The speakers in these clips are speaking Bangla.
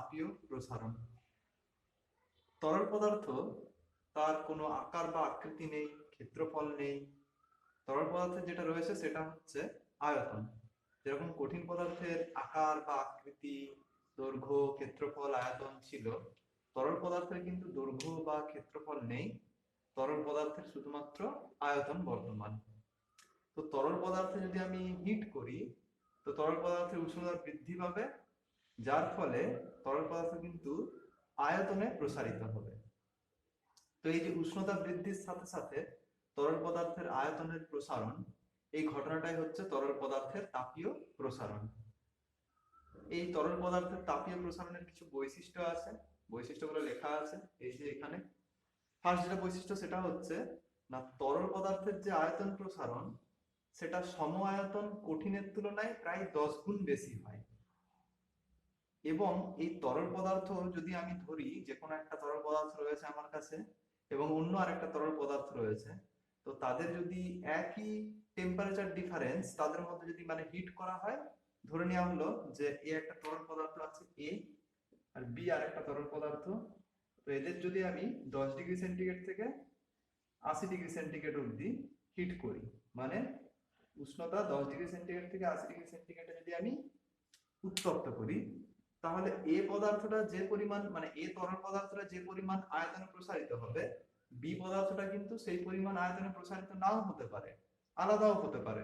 তাপীয় প্রসারণ। তরল পদার্থ তার কোনো আকার বা আকৃতি নেই, ক্ষেত্রফল নেই। তরল পদার্থের যেটা রয়েছে সেটা হচ্ছে আয়তন। যেরকম কঠিন পদার্থের আকার বা আকৃতি, দৈর্ঘ্য, ক্ষেত্রফল, আয়তন ছিল, তরল পদার্থের কিন্তু দৈর্ঘ্য বা ক্ষেত্রফল নেই। তরল পদার্থের শুধুমাত্র আয়তন বর্তমান। তো তরল পদার্থে যদি আমি হিট করি, তো তরল পদার্থের উষ্ণতা বৃদ্ধি পাবে, যার ফলে তরল পদার্থ কিন্তু আয়তনে প্রসারিত হবে। তো এই যে উষ্ণতা বৃদ্ধির সাথে সাথে তরল পদার্থের আয়তনের প্রসারণ, এই ঘটনাটাই হচ্ছে তরল পদার্থের তাপীয় প্রসারণ। এই তরল পদার্থের তাপীয় প্রসারণের কিছু বৈশিষ্ট্য আছে, বৈশিষ্ট্যগুলো লেখা আছে এই যে এখানে। ফার্স্ট যেটা বৈশিষ্ট্য সেটা হচ্ছে না, তরল পদার্থের যে আয়তন প্রসারণ সেটা সম আয়তন কঠিনের তুলনায় প্রায় 10 গুণ বেশি হয়। এবং এই তরল পদার্থ যদি আমি ধরি, যে কোনো একটা তরল পদার্থ রয়েছে আমার কাছে এবং অন্য আরেকটা তরল পদার্থ রয়েছে, তো তাদের যদি একই টেম্পারেচার ডিফারেন্স তাদের মধ্যে যদি মানে হিট করা হয়, ধরে নেওয়া হলো যে এ একটা তরল পদার্থ আছে এ, আর বি আর একটা তরল পদার্থ, তো এদের যদি আমি 10 ডিগ্রি সেন্টিগ্রেড থেকে 80 ডিগ্রি সেন্টিগ্রেড অবধি হিট করি, মানে উষ্ণতা 10 ডিগ্রি সেন্টিগ্রেড থেকে 80 ডিগ্রি সেন্টিগ্রেডে যদি আমি উত্তপ্ত করি, তাহলে এ পদার্থটা যে পরিমাণ মানে এ তরল পদার্থটা যে পরিমাণ আয়তনে প্রসারিত হবে, বি পদার্থটা কিন্তু সেই পরিমাণ আয়তনে প্রসারিত নাও হতে পারে, আলাদাও হতে পারে।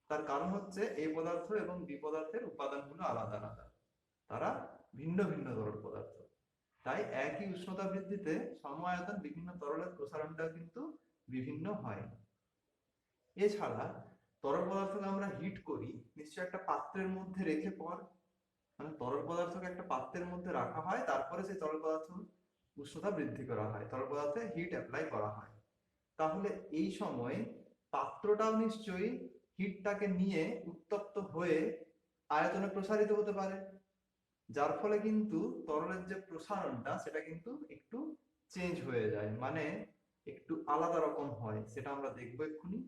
তার কারণ হচ্ছে এ পদার্থ এবং বি পদার্থের উপাদানগুলো আলাদা আলাদা, তারা ভিন্ন ভিন্ন তরল পদার্থ। তাই একই উষ্ণতা বৃদ্ধিতে সম আয়তন বিভিন্ন তরলের প্রসারণটা কিন্তু বিভিন্ন হয়। এছাড়া তরল পদার্থকে আমরা হিট করি নিশ্চয় একটা পাত্রের মধ্যে রেখে পর, মানে তরল পদার্থকে একটা পাত্রের মধ্যে রাখা হয়, তারপরে সেই তরল পদার্থ উষ্ণতা বৃদ্ধি করা হয়, তরল পদার্থে হিট অ্যাপ্লাই করা হয়। তাহলে এই সময় পাত্রটাও নিশ্চয়ই হিটটাকে নিয়ে উত্তপ্ত হয়ে আয়তনে প্রসারিত হতে পারে, যার ফলে কিন্তু তরলের যে প্রসারণটা সেটা কিন্তু একটু চেঞ্জ হয়ে যায়, মানে একটু আলাদা রকম হয়, সেটা আমরা দেখবো এক্ষুনি।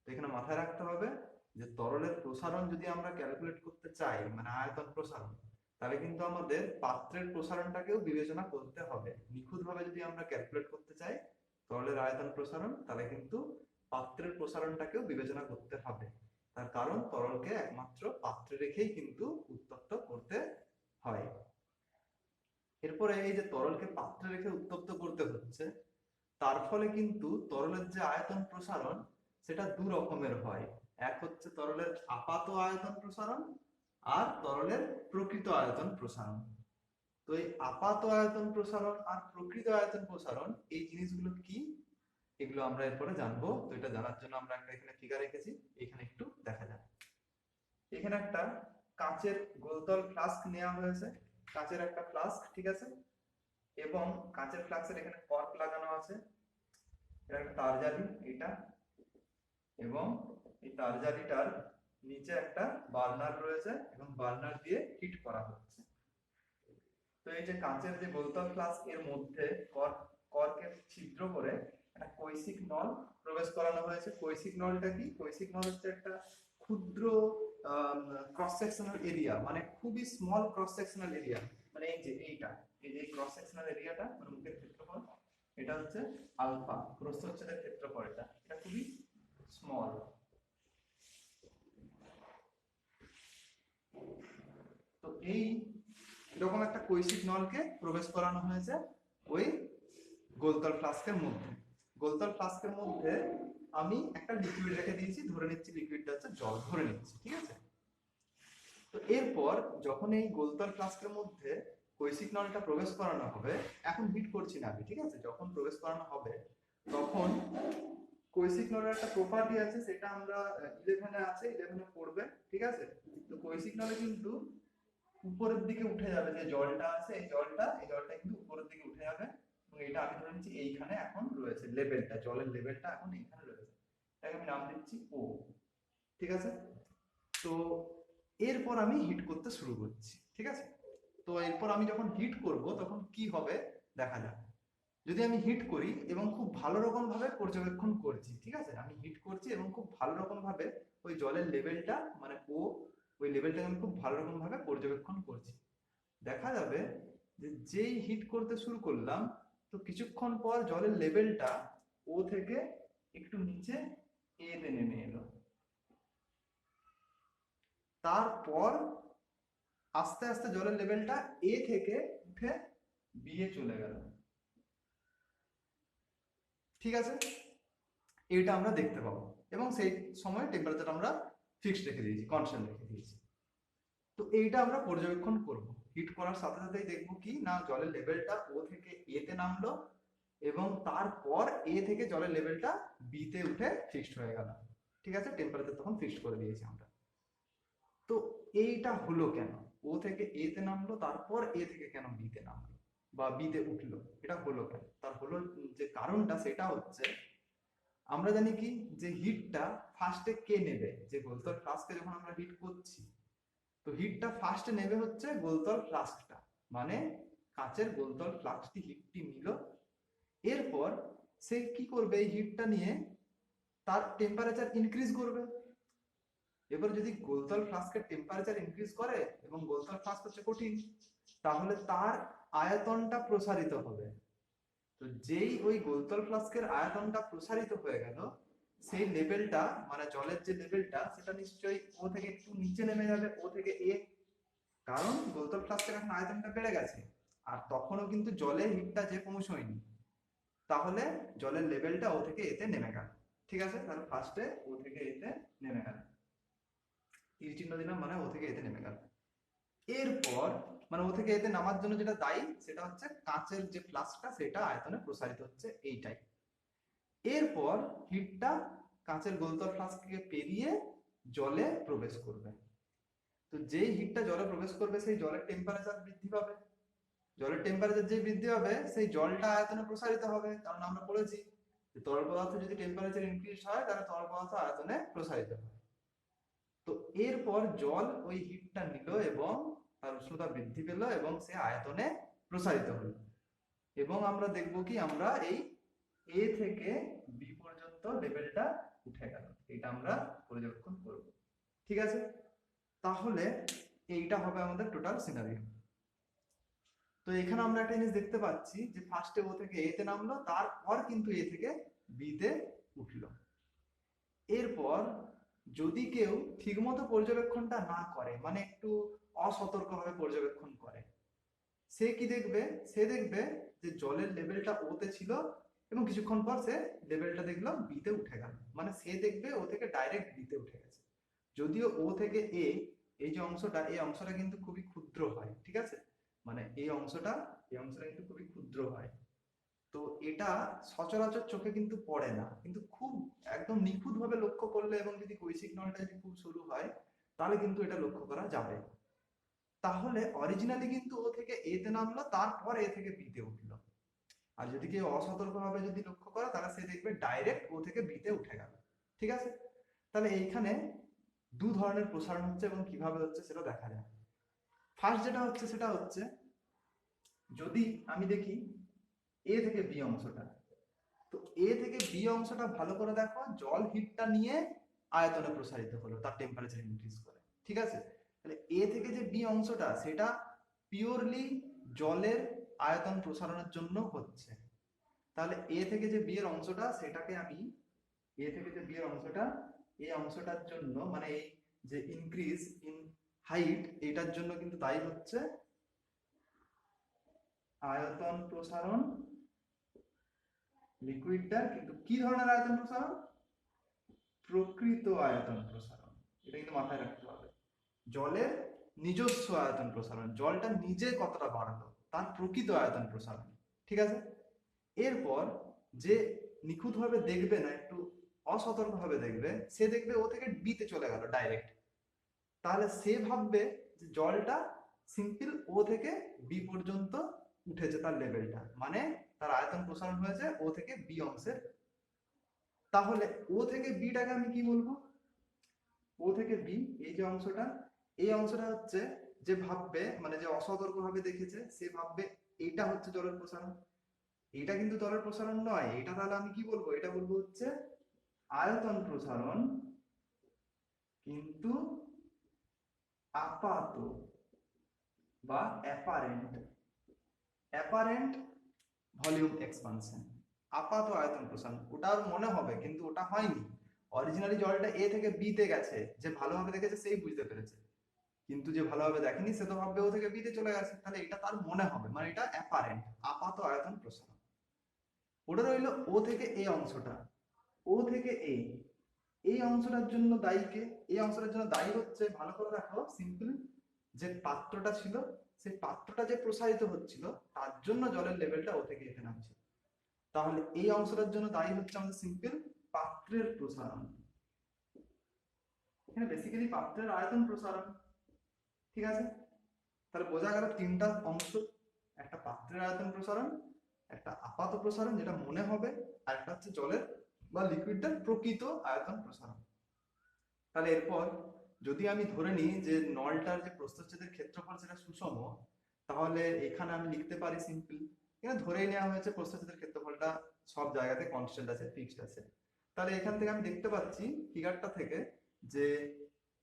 তো এখানে মাথায় রাখতে হবে যে তরলের প্রসারণ যদি আমরা ক্যালকুলেট করতে চাই, মানে আয়তন প্রসারণ, তাহলে কিন্তু আমাদের পাত্রের প্রসারণটাকেও বিবেচনা করতে হবে। নিখুঁতভাবে যদি আমরা ক্যালকুলেট করতে চাই তরলের আয়তন প্রসারণ, তাহলে কিন্তু পাত্রের প্রসারণটাকেও বিবেচনা করতে হবে। তার কারণ তরলকে একমাত্র পাত্রে রেখেই কিন্তু উত্তপ্ত করতে হয়। এরপরে এই যে তরলকে পাত্রে রেখে উত্তপ্ত করতে হচ্ছে, তার ফলে কিন্তু তরলের যে আয়তন প্রসারণ সেটা দু রকমের হয়। এক হচ্ছে তরলের আপাত আয়তন প্রসারণ, আর তরলের প্রকৃত আয়তন প্রসারণ। তো এই আপাত আয়তন প্রসারণ আর প্রকৃত আয়তন প্রসারণ এই জিনিসগুলো কি, এগুলো আমরা এরপরে জানবো। তো এটা জানার জন্য আমরা একটা এখানে ফিগার রেখেছি, এখানে একটু দেখা যাক। এখানে একটা কাঁচের গোলতল ফ্লাস্ক নেওয়া হয়েছে, কাঁচের একটা ফ্লাস্ক, ঠিক আছে, এবং কাঁচের ফ্লাস্কের এখানে কর্ক লাগানো আছে, এটা একটা তার জালি এটা, এবং এই তার জালিটার নিচে একটা বার্নার রয়েছে এবং বার্নার দিয়ে হিট করা হচ্ছে। তো এই যে কাঁচের যে গোলতল ফ্লাস্ক এর মধ্যে কর্কের ছিদ্র করে একটা কৈশিক নল প্রবেশ করানো হয়েছে। কৈশিক নলটা কি? কৈশিক নল হচ্ছে একটা ক্ষুদ্র ক্রস সেকশনাল এরিয়া, মানে খুবই স্মল ক্রস সেকশনাল এরিয়া, মানে এই যে এইটা, এই যে ক্রস সেকশনাল এরিয়াটা মানে মুখের ক্ষেত্রফল, এটা হচ্ছে আলফা, প্রস্থচ্ছেদের ক্ষেত্রফল, এটা এটা খুবই স্মল। তো এই এরকম একটা কৈশিক নলকে প্রবেশ করানো হয়েছে ওই গোলতল ফ্লাস্কের মধ্যে। গোলতল ফ্লাস্কের মধ্যে আমি একটা লিকুইড রেখে দিয়েছি, ধরে নিচ্ছি লিকুইডটা হচ্ছে জল, ধরে নিচ্ছি, ঠিক আছে। তো এরপর যখন এই গোলতল ফ্লাস্কের মধ্যে কৈশিক নলটা প্রবেশ করানো হবে, এখন হিট করছি না আমি, ঠিক আছে, যখন প্রবেশ করানো হবে তখন কৈশিক নলের একটা প্রপার্টি আছে, সেটা আমরা 11 এ আছে, 11 এ পড়বে, ঠিক আছে। তো কৈশিক নলে কিন্তু উপরের দিকে উঠে যাবে, যে জলটা আছে এই জলটা কিন্তু উপরের দিকে উঠে যাবে, এবং এটা আমি ধরে নিচ্ছি এইখানে এখন রয়েছে লেভেলটা, জলের লেভেলটা এখন এইখানে রয়েছে, এটাকে আমি নাম দিচ্ছি ও, ঠিক আছে। তো এরপর আমি হিট করতে শুরু করছি, ঠিক আছে। তো এরপর আমি যখন হিট করব তখন কি হবে দেখা যাক। যদি আমি হিট করি এবং খুব ভালো রকম ভাবে পর্যবেক্ষণ করছি, ঠিক আছে, আমি হিট করছি এবং খুব ভালো রকম ভাবে ওই জলের লেভেলটা মানে ও, ওই লেভেলটাকে আমি খুব ভালো রকম ভাবে পর্যবেক্ষণ করছি, দেখা যাবে যে যেই হিট করতে শুরু করলাম, তো কিছুক্ষণ পর জলের লেভেলটা ও থেকে একটু নিচে এ তে নেমে এলো। তারপর আস্তে আস্তে জলের লেভেলটা এ থেকে উঠে বি এ চলে গেল। ঠিক আছে, এটা আমরা দেখতে পাবো এবং সেই সময় টেম্পারেচার আমরা ফিক্সড রেখে দিয়েছি, কনস্ট্যান্ট রেখে দিয়েছি। তো এইটা আমরা পর্যবেক্ষণ করব, হিট করার সাথে সাথেই দেখবো কি না জলের লেভেলটা ও থেকে এ তে নামলো এবং তারপর এ থেকে জলের লেভেলটা বি তে উঠে ফিক্সড হয়ে গেল। ঠিক আছে, টেম্পারেচার তখন ফিক্সড করে দিয়েছি আমরা। তো এইটা হলো কেন, ও থেকে এ তে নামলো তারপর এ থেকে কেন বি তে নামলো বা বি তে উঠলো, এটা হলো কেন? তার হলো যে কারণটা সেটা হচ্ছে, আমরা জানি কি যে হিটটা ফার্স্টে কে নেবে, যে গোলতল ফ্লাস্কে যখন আমরা হিট করছি, তো হিটটা ফার্স্টে নেবে হচ্ছে গোলতল ফ্লাস্কটা, মানে কাচের গোলতল ফ্লাস্কটি হিটটি নিল। এরপর সে কি করবে, এই হিটটা নিয়ে তার টেম্পারেচার ইনক্রিজ করবে। এবার যদি গোলতল ফ্লাস্কের টেম্পারেচার ইনক্রিজ করে এবং গোলতল ফ্লাস্ক হচ্ছে কঠিন, তাহলে তার আয়তনটা প্রসারিত হবে। তো যেই ওই গোলতল ফ্লাস্কের আয়তনটা প্রসারিত হয়ে গেল, সেই লেভেলটা মানে জলের যে লেভেলটা সেটা নিশ্চয়ই ও থেকে একটু নিচে নেমে যাবে, ও থেকে এ, কারণ গোলতল ফ্লাস্কের এখন আয়তনটা বেড়ে গেছে আর তখনও কিন্তু জলের হিটটা যে পৌঁছয়নি, তাহলে জলের লেভেলটা ও থেকে এতে নেমে গেল। ঠিক আছে, তাহলে ফার্স্টে ও থেকে এতে নেমে গেল, তীর চিহ্ন দিলাম মানে ও থেকে এতে নেমে গেল। এরপর মানে ও থেকে এতে নামার জন্য যেটা দায়ী সেটা হচ্ছে কাঁচের যে ফ্লাস্কটা সেটা আয়তনে প্রসারিত হচ্ছে, এইটাই। এরপর হিটটা কাঁচের গোলতল ফ্লাস্ককে পেরিয়ে জলে প্রবেশ করবে। তো যেই হিটটা জলে প্রবেশ করবে সেই জলের টেম্পারেচার বৃদ্ধি পাবে, জলের টেম্পারেচার যে বৃদ্ধি হবে সেই জলটা আয়তনে প্রসারিত হবে, কারণ আমরা পড়েছি যে তরল পদার্থ যদি টেম্পারেচার ইনক্রিজ হয় তাহলে তরল পদার্থ আয়তনে প্রসারিত হয়। তো এরপর জল ওই হিটটা নিল এবং তার উষ্ণতা বৃদ্ধি পেল এবং সে আয়তনে প্রসারিত হলো এবং আমরা দেখব কি আমরা এই এ থেকে বি পর্যন্ত লেভেলটা উঠে গেল, এটা আমরা পর্যবেক্ষণ করব। ঠিক আছে, তাহলে এইটা হবে আমাদের টোটাল সিনারিও। তো এখানে আমরা একটা জিনিস দেখতে পাচ্ছি যে ফার্স্টে ও থেকে এ তে নামলো, তারপর কিন্তু এ থেকে বি তে উঠলো। এরপর যদি কেউ ঠিকমতো পর্যবেক্ষণটা না করে, মানে একটু অসতর্কভাবে পর্যবেক্ষণ করে, সে কি দেখবে, সে দেখবে যে জলের লেভেলটা ও তে ছিল এবং কিছুক্ষণ পর সে লেভেলটা দেখলো বি তে উঠে গেল, মানে সে দেখবে ও থেকে ডাইরেক্ট বি তে উঠে গেছে। যদিও ও থেকে এ, এই যে অংশটা, এই অংশটা কিন্তু খুবই ক্ষুদ্র হয়। ঠিক আছে, মানে এই অংশটা কিন্তু খুবই ক্ষুদ্র হয়। তো এটা সচরাচর চোখে কিন্তু পড়ে না, কিন্তু খুব একদম নিখুঁত ভাবে লক্ষ্য করলে এবং যদি কৈশিক নলটা যদি খুব সরু হয় তাহলে কিন্তু এটা লক্ষ্য করা যাবে। তাহলে অরিজিনালি কিন্তু ও থেকে এ তে নামলো তারপর এ থেকে বি তে উঠলো, আর যদি কেউ অসতর্ক ভাবে যদি লক্ষ্য করে তাহলে সে দেখবে ডাইরেক্ট ও থেকে বি তে উঠে গেল। ঠিক আছে, তাহলে এইখানে দু ধরনের প্রসারণ হচ্ছে এবং কিভাবে হচ্ছে সেটা দেখা যায়। ফার্স্ট যেটা হচ্ছে সেটা হচ্ছে, যদি আমি দেখি এ থেকে বি অংশটা, তো এ থেকে বি অংশটা ভালো করে দেখো, জল হিটটা নিয়ে আয়তনে প্রসারিত হলো তার টেম্পারেচার ইনক্রিজ করে। ঠিক আছে, তাহলে এ থেকে যে বি অংশটা সেটা পিওরলি জলের আয়তন প্রসারণের জন্য হচ্ছে। তাহলে এ থেকে যে বি এর অংশটা সেটাকে আমি, এ থেকে যে বি এর অংশটা, এই অংশটার জন্য মানে এই যে ইনক্রিজ ইন হাইট, এটার জন্য কিন্তু দায়ী হচ্ছে আয়তন প্রসারণ লিকুইডটার। কিন্তু কি ধরনের আয়তন প্রসারণ? প্রকৃত আয়তন প্রসারণ, এটা কিন্তু মাথায় রাখতে হবে। জলের নিজস্ব আয়তন প্রসারণ, জলটা নিজে কতটা বাড়লো তার প্রকৃত আয়তন প্রসারণ। ঠিক আছে, এরপর যে নিখুঁতভাবে দেখবে না, একটু অসতর্কভাবে দেখবে, সে দেখবে ও থেকে বিতে চলে গেল ডাইরেক্ট, তাহলে সে ভাববে যে জলটা সিম্পল ও থেকে বি পর্যন্ত উঠেছে তার লেভেলটা, মানে তার আয়তন প্রসারণ হয়েছে ও থেকে বি অংশের। তাহলে ও থেকে বিটাকে আমি কি বলবো, ও থেকে বি এই যে অংশটা, এই অংশটা হচ্ছে যে ভাববে মানে যে অসতর্ক ভাবে দেখেছে সে ভাববে এইটা হচ্ছে জলের প্রসারণ, এটা কিন্তু জলের প্রসারণ নয়। এটা তাহলে আমি কি বলবো, এটা বলবো হচ্ছে আয়তন প্রসারণ, কিন্তু আপাত বা অ্যাপারেন্ট অ্যাপারেন্ট ভলিউম এক্সপানশন, আপাত আয়তন প্রসারণ। ওটার মনে হবে কিন্তু ওটা হয়নি। অরিজিনালি জলটা এ থেকে বি তে গেছে, যে ভালোভাবে দেখেছে সেই বুঝতে পেরেছে, কিন্তু যে ভালোভাবে দেখেনি সে তো ভাববে ও থেকে বি তে চলে গেছে, তাহলে এটা তার মনে হবে, মানে এটা অ্যাপারেন্ট আপাত আয়তন প্রসারণ। ওটা রইল ও থেকে এ অংশটা, ও থেকে এ এই অংশটার জন্য দায়ী কে? এই অংশটার জন্য দায়ী হচ্ছে, ভালো করে দেখো সিম্পল, যে পাত্রটা ছিল সেই পাত্রটা যে প্রসারিত হচ্ছিল তার জন্য জলের লেভেলটা ও থেকে এতে নামছে। তাহলে এই অংশটার জন্য দায়ী হচ্ছে আমাদের সিম্পল পাত্রের প্রসারণ। এখানে বেসিক্যালি পাত্রের আয়তন প্রসারণ। ঠিক আছে, তাহলে বোঝা গেল তিনটা অংশ, একটা পাত্রের আয়তন প্রসারণ, একটা আপাত প্রসারণ যেটা মনে হবে, আর একটা হচ্ছে জলের বা লিকুইডের প্রকৃত আয়তন প্রসারণ। তাহলে এরপর যদি আমি ধরে নিই যে নলটার যে প্রস্থচ্ছেদের ক্ষেত্রফল সেটা সুষম, তাহলে এখানে আমি লিখতে পারি সিম্পল, এখানে ধরেই নেওয়া হয়েছে প্রস্থচ্ছেদের ক্ষেত্রফলটা সব জায়গাতে কনস্ট্যান্ট আছে, ফিক্সড আছে। তাহলে এখান থেকে আমি দেখতে পাচ্ছি ফিগারটা থেকে যে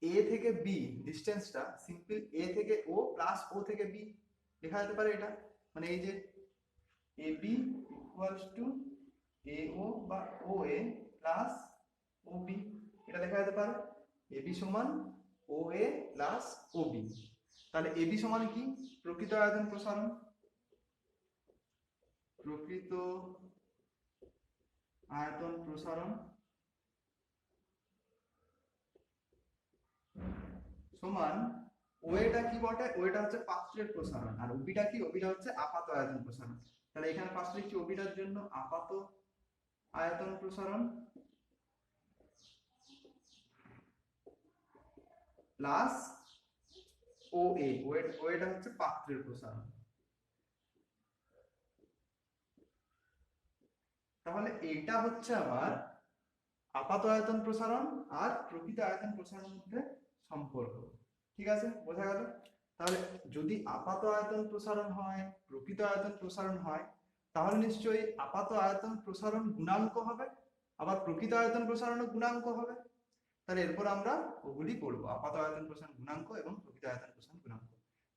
এ থেকে বি ডিস্টেন্সটা সিম্পল এ থেকে ও প্লাস ও থেকে বি লেখা যেতে পারে। এটা মানে এই যে এ বি ইকুয়ালস টু এ ও বা ও এ প্লাস ও বি, এটা লেখা যেতে পারে এবি সমান ও এ প্লাস ও বি। তাহলে এবি সমান কি? প্রকৃত আয়তন প্রসারণ, প্রকৃত আয়তন প্রসারণ সমান ওয়েটা কি বটে? ওয়েটা হচ্ছে পাত্রের প্রসারণ, আর ওবিটা কি? ওবিটা হচ্ছে আপাত আয়তন প্রসারণ। তাহলে এখানে ফার্স্ট লিখছি ওবিটার জন্য আপাত আয়তন প্রসারণ প্লাস ও এ, ওয়েটা হচ্ছে পাত্রের প্রসারণ। তাহলে এটা হচ্ছে আমার আপাত আয়তন প্রসারণ আর প্রকৃত আয়তন প্রসারণের মধ্যে সম্পর্ক। ঠিক আছে, বোঝা গেল। তাহলে যদি আপাত আয়তন প্রসারণ হয়, প্রকৃত আয়তন প্রসারণ হয়, তাহলে নিশ্চয়ই আপাত আয়তন প্রসারণ গুণাঙ্ক হবে, আবার প্রকৃত আয়তন প্রসারণও গুণাঙ্ক হবে। তাহলে এরপর আমরা ওগুলি করবো, আপাত আয়তন প্রসারণ গুণাঙ্ক এবং প্রকৃত আয়তন প্রসারণ গুণাঙ্ক।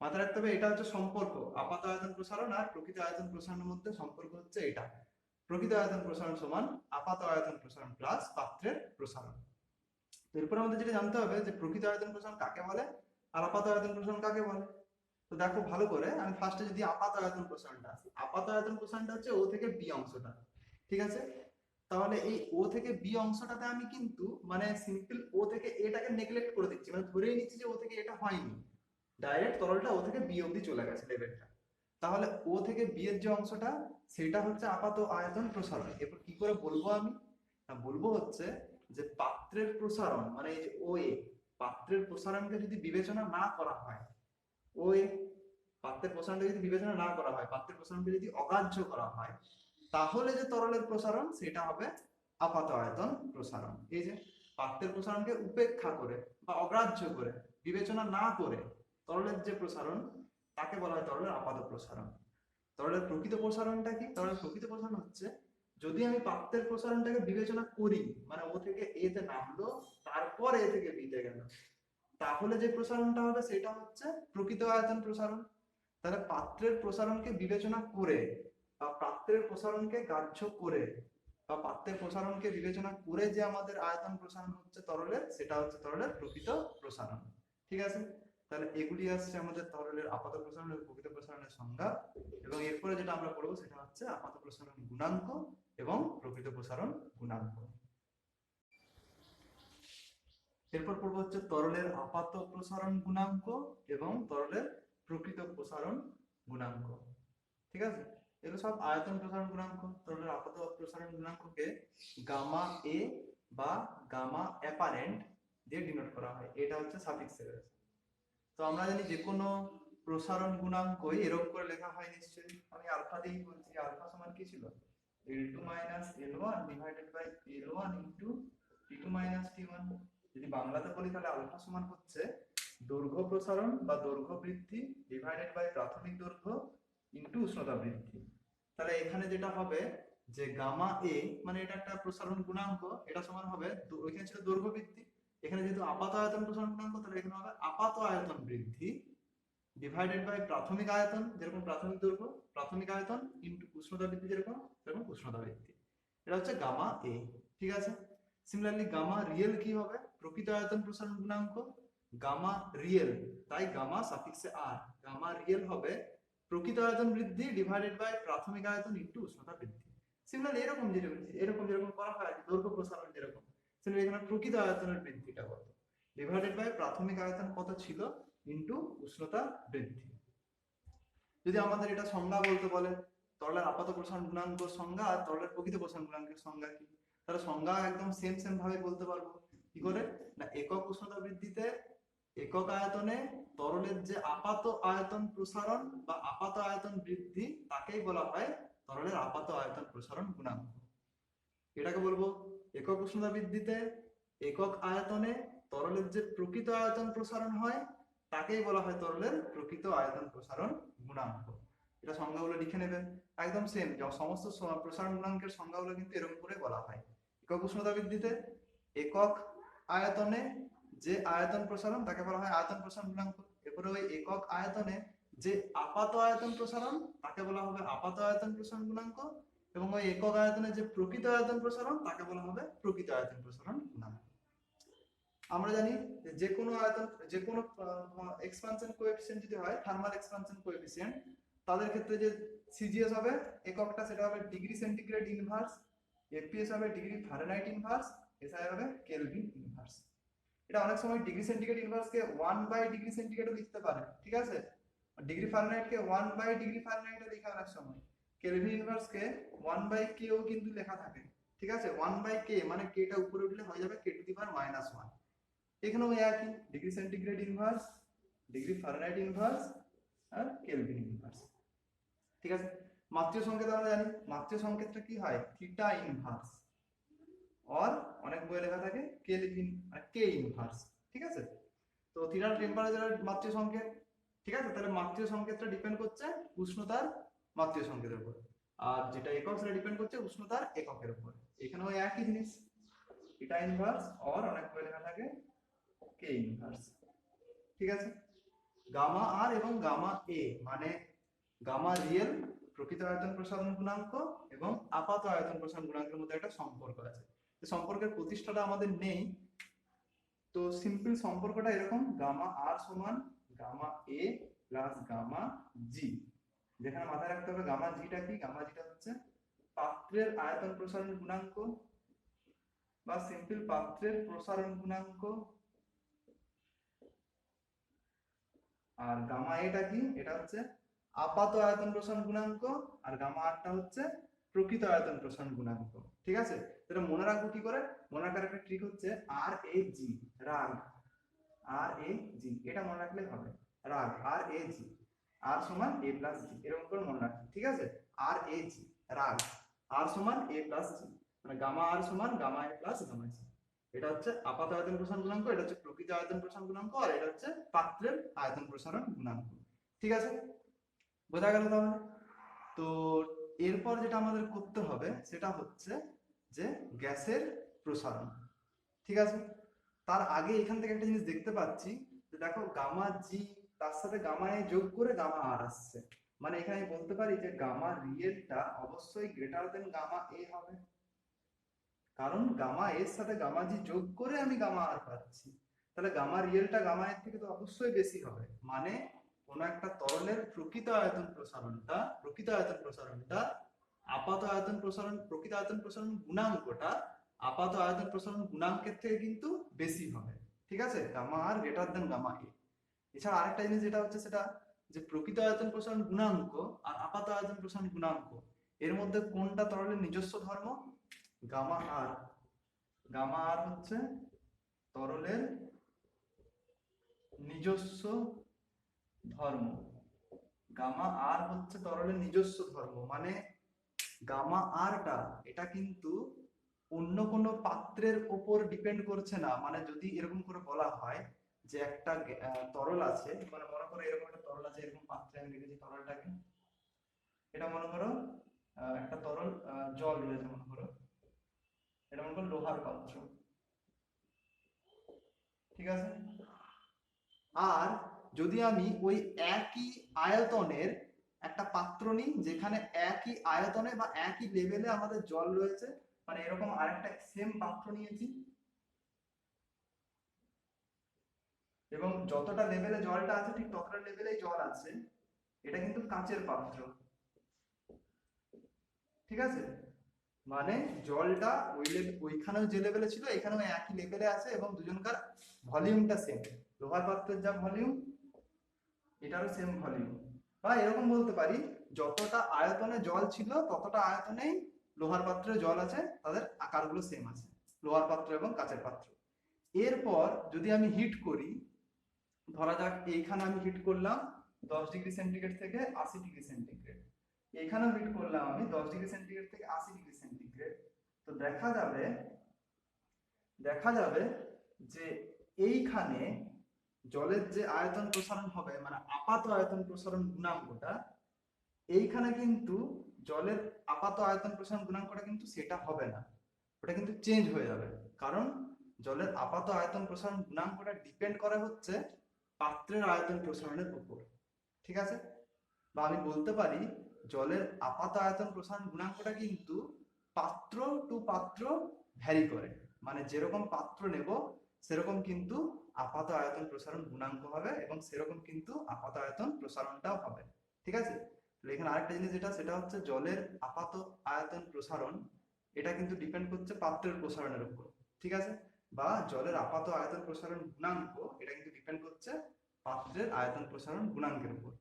মাথায় রাখতে হবে এটা হচ্ছে সম্পর্ক, আপাত আয়তন প্রসারণ আর প্রকৃত আয়তন প্রসারণের মধ্যে সম্পর্ক হচ্ছে এটা। প্রকৃত আয়তন প্রসারণ সমান আপাত আয়তন প্রসারণ প্লাস পাত্রের প্রসারণ। এরপর আমাদের যেটা জানতে হবে যে প্রকৃত আয়তন প্রসারণ কাকে বলে আর আপাত আয়তন প্রসারণ কাকে বলে। তো দেখো ভালো করে, আমি ফার্স্টে যদি আপাত আয়তন প্রসারণটা আসি, আপাত আয়তন প্রসারণটা হচ্ছে ও থেকে বি অংশটা। ঠিক আছে, তাহলে এই ও থেকে বি অংশটাতে আমি কিন্তু মানে সিম্পল ও থেকে এটাকে নেগলেক্ট করে দিচ্ছি, মানে ধরেই নিচ্ছি যে ও থেকে এটা হয়নি, ডাইরেক্ট তরলটা ও থেকে বি অবধি চলে গেছে লেভেলটা। তাহলে ও থেকে বি এর যে অংশটা সেটা হচ্ছে আপাত আয়তন প্রসারণ। এরপর কি করে বলবো আমি? না, বলবো হচ্ছে যে পাত্রের প্রসারণ মানে এই যে ও এ, পাত্রের প্রসারণকে যদি বিবেচনা না করা হয়, ওই পাত্রের প্রসারণকে যদি বিবেচনা না করা হয়, পাত্রের প্রসারণকে যদি অগ্রাহ্য করা হয়, তাহলে যে তরলের প্রসারণ সেটা হবে আপাত আয়তন প্রসারণ। এই যে পাত্রের প্রসারণকে উপেক্ষা করে বা অগ্রাহ্য করে, বিবেচনা না করে তরলের যে প্রসারণ তাকে বলা হয় তরলের আপাত প্রসারণ। তরলের প্রকৃত প্রসারণটা কি? তরলের প্রকৃত প্রসারণ হচ্ছে যদি আমি পাত্রের প্রসারণটাকে বিবেচনা করি, মানে ও থেকে এ তে নামলো তারপর এ থেকে বি তে গেল, তাহলে যে প্রসারণটা হবে সেটা হচ্ছে প্রকৃত আয়তন প্রসারণ। তাহলে পাত্রের প্রসারণকে বিবেচনা করে বা পাত্রের প্রসারণকে গ্রাহ্য করে বা পাত্রের প্রসারণকে বিবেচনা করে যে আমাদের আয়তন প্রসারণ হচ্ছে তরলের, সেটা হচ্ছে তরলের প্রকৃত প্রসারণ। ঠিক আছে, তাহলে এগুলি আসছে আমাদের তরলের আপাত প্রসারণ এবং প্রকৃত প্রসারণের সংজ্ঞা। এবং এরপরে যেটা আমরা পড়বো সেটা হচ্ছে আপাত প্রসারণ গুণাঙ্ক এবং প্রকৃত প্রসারণ গুণাঙ্ক। এরপর পড়বো হচ্ছে তরলের আপাত প্রসারণ গুণাঙ্ক এবং তরলের প্রকৃত প্রসারণ গুণাঙ্ক। ঠিক আছে, এগুলো সব আয়তন প্রসারণ গুণাঙ্ক। তরলের আপাত প্রসারণ গুণাঙ্ককে গামা এ বা গামা অ্যাপারেন্ট দিয়ে ডিনোট করা হয়, এটা হচ্ছে সাফিক্সে রয়েছে। তো আমরা জানি যে কোনো প্রসারণ গুণাঙ্কই এরকম করে লেখা হয় নিশ্চয়ই, আমি আলফা দিয়েই বলছি। আলফা সমান কি ছিল? L2 minus L1 divided by L1 into T2 minus T1। যদি বাংলাতে বলি তাহলে আলফা সমান হচ্ছে দৈর্ঘ্য প্রসারণ বা দৈর্ঘ্য বৃদ্ধি ডিভাইডেড বাই প্রাথমিক দৈর্ঘ্য ইনটু উষ্ণতা বৃদ্ধি। তাহলে এখানে যেটা হবে যে গামা এ মানে এটা একটা প্রসারণ গুণাঙ্ক, এটা সমান হবে ওইখানে ছিল দৈর্ঘ্য বৃদ্ধি, এখানে যেহেতু আপাত আয়তন প্রসারণ গুণাঙ্ক তাহলে এখানে হবে আপাত আয়তন বৃদ্ধি ডিভাইডেড বাই প্রাথমিক আয়তন, যেরকম প্রাথমিক দৈর্ঘ্য, প্রাথমিক আয়তন ইনটু উষ্ণতা বৃদ্ধি, যেরকম সেরকম উষ্ণতা বৃদ্ধি। এটা হচ্ছে গামা এ। ঠিক আছে। সিমিলারলি গামা রিয়েল কি হবে? প্রকৃত আয়তন প্রসারণ গুণাঙ্ক গামা রিয়েল, তাই গামা সাফিক্সে আর, গামা রিয়েল হবে প্রকৃত আয়তন বৃদ্ধি ডিভাইডেড বাই প্রাথমিক আয়তন ইনটু উষ্ণতা বৃদ্ধি। সিমিলারলি এরকম যেরকম করা হয় দৈর্ঘ্য প্রসারণ যেরকম, সিমিলারলি এখানে প্রকৃত আয়তনের বৃদ্ধিটা কত ডিভাইডেড বাই প্রাথমিক আয়তন কত ছিল ইনটু উষ্ণতা বৃদ্ধি। যদি আমাদের এটা সংজ্ঞা বলতে বলে তরলের আপাত প্রসারণ গুণাঙ্ক সংজ্ঞা আর তরলের প্রকৃত প্রসারণ গুণাঙ্কের সংজ্ঞা কি, তাহলে সংজ্ঞা একদম সেম ভাবে বলতে পারবো। কি করে না, একক উষ্ণতা বৃদ্ধিতে একক আয়তনে তরলের যে আপাত আয়তন প্রসারণ বা আপাত আয়তন বৃদ্ধি তাকেই বলা হয় তরলের আপাত আয়তন প্রসারণ গুণাঙ্ক। এটাকে বলবো একক উষ্ণতা বৃদ্ধিতে একক আয়তনে তরলের যে প্রকৃত আয়তন প্রসারণ হয় তাকেই বলা হয় তরলের প্রকৃত আয়তন প্রসারণ গুণাঙ্ক। এটা সংজ্ঞাগুলো লিখে নেবেন একদম সেম, সমস্ত প্রসারণ গুণাঙ্কের সংজ্ঞাগুলো কিন্তু এরকম করে বলা হয়। একক উষ্ণতা বৃদ্ধিতে একক আয়তনে যে আয়তন প্রসারণ তাকে বলা হয় আয়তন প্রসারণ গুণাঙ্ক। এরপরে ওই একক আয়তনে যে আপাত আয়তন প্রসারণ তাকে বলা হবে আপাত আয়তন প্রসারণ গুণাঙ্ক, এবং ওই একক আয়তনে যে প্রকৃত আয়তন প্রসারণ তাকে বলা হবে প্রকৃত আয়তন প্রসারণ গুণাঙ্ক। আমরা জানি যে কোনো আয়তন, যে কোনো এক্সপানশন কোএফিসিয়েন্ট যদি হয়, থার্মাল এক্সপানশন কোএফিসিয়েন্ট, তাদের ক্ষেত্রে যে সিজিএস হবে এককটা সেটা হবে ডিগ্রি সেন্টিগ্রেড ইনভার্স, এফপিএস হবে ডিগ্রি ফারেনহাইট ইনভার্স, এসআই হবে কেলভিন ইনভার্স। এটা অনেক সময় ডিগ্রি সেন্টিগ্রেড ইনভার্সকে 1/ডিগ্রি সেন্টিগ্রেডও লিখতে পারে, ঠিক আছে। ডিগ্রি ফারেনহাইটকে 1/ডিগ্রি ফারেনহাইটও লেখা অনেক সময়, কেলভিন ইনভার্সকে 1/কেও কিন্তু লেখা থাকে, ঠিক আছে। 1/কে মানে কেটা উপরে উঠলে হয়ে যাবে k⁻⁻1। এখানেও একই, degree centigrade inverse, degree Fahrenheit inverse আর কেলভিন ইনভার্স, ঠিক আছে। মাত্রিয় সংকেত আমরা জানি, মাত্রিয় সংকেতটা কি হয় থিটা ইনভার্স, আর অনেক বইয়ে লেখা থাকে কেলভিন মানে কে ইনভার্স, ঠিক আছে। তো থিটার টেম্পারেচারের মাত্রিয় সংকেত, ঠিক আছে। তাহলে মাত্রিয় সংকেতটা ডিপেন্ড করছে উষ্ণতার মাত্রিয় সংকেতের উপর, আর যেটা একক সেটা ডিপেন্ড করছে উষ্ণতার এককের উপর। এখানেও একই জিনিস, থিটা ইনভার্স আর অনেক বইয়ে লেখা থাকে কে ইনভার্স, ঠিক আছে। গামা আর এবং গামা এ মানে গামা রিয়েল প্রকৃত আয়তন প্রসারণ গুণাঙ্ক এবং আপাত আয়তন প্রসারণ গুণাঙ্কের মধ্যে একটা সম্পর্ক আছে। এই সম্পর্কের প্রতিষ্ঠাটা আমাদের নেই, তো সিম্পল সম্পর্কটা এরকম, গামা আর সমান গামা এ প্লাস গামা জি। যেখানে মাথায় রাখতে হবে গামা জিটা কি, গামা জিটা হচ্ছে পাত্রের আয়তন প্রসারণ গুণাঙ্ক বা সিম্পল পাত্রের প্রসারণ গুণাঙ্ক, আর গামা এটা কি, এটা হচ্ছে আপাত আয়তন প্রসারণ গুণাঙ্ক, আর গামা আরটা হচ্ছে প্রকৃত আয়তন প্রসারণ গুণাঙ্ক, ঠিক আছে। এটা মনে রাখবো কি করে, মনে রাখার একটা ট্রিক হচ্ছে আর এ জি, রাগ আর এ জি, এটা মনে রাখলে হবে, রাগ আর এ জি, আর সমান এ প্লাস জি, এরকম করে মনে রাখবে, ঠিক আছে। আর এ জি রাগ, আর সমান এ প্লাস জি, মানে গামা আর সমান গামা এ প্লাস গামা জি। এটা হচ্ছে আপাত আয়তন প্রসারণ গুণাঙ্ক, এটা হচ্ছে প্রকৃত আয়তন প্রসারণ গুণাঙ্ক, আর এটা হচ্ছে পাত্রের আয়তন প্রসারণ গুণাঙ্ক, ঠিক আছে। বোঝা গেল তাহলে? তো এরপর যেটা আমাদের করতে হবে সেটা হচ্ছে যে গ্যাসের প্রসারণ, ঠিক আছে। তার আগে এখান থেকে একটা জিনিস দেখতে পাচ্ছি যে দেখো গামা জি তার সাথে গামা এ যোগ করে গামা আর আসছে, মানে এখানে আমি বলতে পারি যে গামা রিয়েলটা অবশ্যই গ্রেটার দেন গামা এ হবে, কারণ গামা এর সাথে গামা জি যোগ করে আমি গামা আর পাচ্ছি, তাহলে গামা রিয়েলটা গামা এর থেকে তো অবশ্যই বেশি হবে, মানে কোন একটা তরলের প্রকৃত আয়তন প্রসারণটা আপাত আয়তন প্রসারণ প্রকৃত আয়তন প্রসারণ গুণাঙ্কটা আপাত আয়তন প্রসারণ গুণাঙ্কের থেকে কিন্তু বেশি হবে, ঠিক আছে, গামা আর গ্রেটার দেন গামা এ। এছাড়া আরেকটা জিনিস যেটা হচ্ছে সেটা যে প্রকৃত আয়তন প্রসারণ গুণাঙ্ক আর আপাত আয়তন প্রসারণ গুণাঙ্ক এর মধ্যে কোনটা তরলের নিজস্ব ধর্ম, গামা আর, গামা আর হচ্ছে তরলের নিজস্ব ধর্ম, গামা আর হচ্ছে তরলের নিজস্ব ধর্ম, মানে গামা আরটা এটা কিন্তু অন্য কোনো পাত্রের উপর ডিপেন্ড করছে না। মানে যদি এরকম করে বলা হয় যে একটা তরল আছে, মানে মনে করো এরকম একটা তরল আছে, এরকম পাত্রে আমি রেখেছি তরলটাকে, এটা মনে করো একটা তরল জল রয়েছে, মনে করো এটা মনে করো লোহার পাত্র, ঠিক আছে। আর যদি আমি ওই একই আয়তনের একটা পাত্র নিই, যেখানে একই আয়তনে বা একই লেভেলে আমাদের জল রয়েছে, মানে এরকম আরেকটা সেম পাত্র নিয়েছি, এবং যতটা লেভেলে জলটা আছে ঠিক ততটা লেভেলেই জল আছে, এটা কিন্তু কাঁচের পাত্র, ঠিক আছে? মানে জলটা ওই ওইখানেও যে লেভেলে ছিল এখানেও একই লেভেলে আছে এবং দুজনকার ভলিউমটা সেম। লোহার পাত্রের যা ভলিউম, এটারও সেম ভলিউম। বা এরকম বলতে পারি, যতটা আয়তনে জল ছিল ততটা আয়তনেই লোহার পাত্রে জল আছে, তাদের আকারগুলো সেম আছে, লোহার পাত্র এবং কাঁচের পাত্র। এরপর যদি আমি হিট করি, ধরা যাক এইখানে আমি হিট করলাম 10 ডিগ্রি সেন্টিগ্রেড থেকে 80 ডিগ্রি সেন্টিগ্রেড, এখানেও হিট করলাম আমি 10 ডিগ্রি সেন্টিগ্রেড থেকে 80 ডিগ্রি সেন্টিগ্রেড, তো দেখা যাবে যে এইখানে জলের যে আয়তন প্রসারণ হবে, মানে আপাত আয়তন প্রসারণ গুণাঙ্কটা, এইখানে কিন্তু জলের আপাত আয়তন প্রসারণ গুণাঙ্কটা কিন্তু সেটা হবে না, ওটা কিন্তু চেঞ্জ হয়ে যাবে। কারণ জলের আপাত আয়তন প্রসারণ গুণাঙ্কটা ডিপেন্ড করে হচ্ছে পাত্রের আয়তন প্রসারণের উপর, ঠিক আছে? বা আমি বলতে পারি জলের আপাত আয়তন প্রসারণ গুণাঙ্কটা কিন্তু পাত্র টু পাত্র ভ্যারি করে, মানে যেরকম পাত্র নেব সেরকম কিন্তু আপাত আয়তন প্রসারণ গুণাঙ্ক হবে এবং সেরকম কিন্তু আপাত আয়তন প্রসারণটাও হবে, ঠিক আছে? তাহলে এখানে আরেকটা জিনিস যেটা, সেটা হচ্ছে জলের আপাত আয়তন প্রসারণ, এটা কিন্তু ডিপেন্ড করছে পাত্রের প্রসারণের উপর, ঠিক আছে? বা জলের আপাত আয়তন প্রসারণ গুণাঙ্ক, এটা কিন্তু ডিপেন্ড করছে পাত্রের আয়তন প্রসারণ গুণাঙ্কের উপর।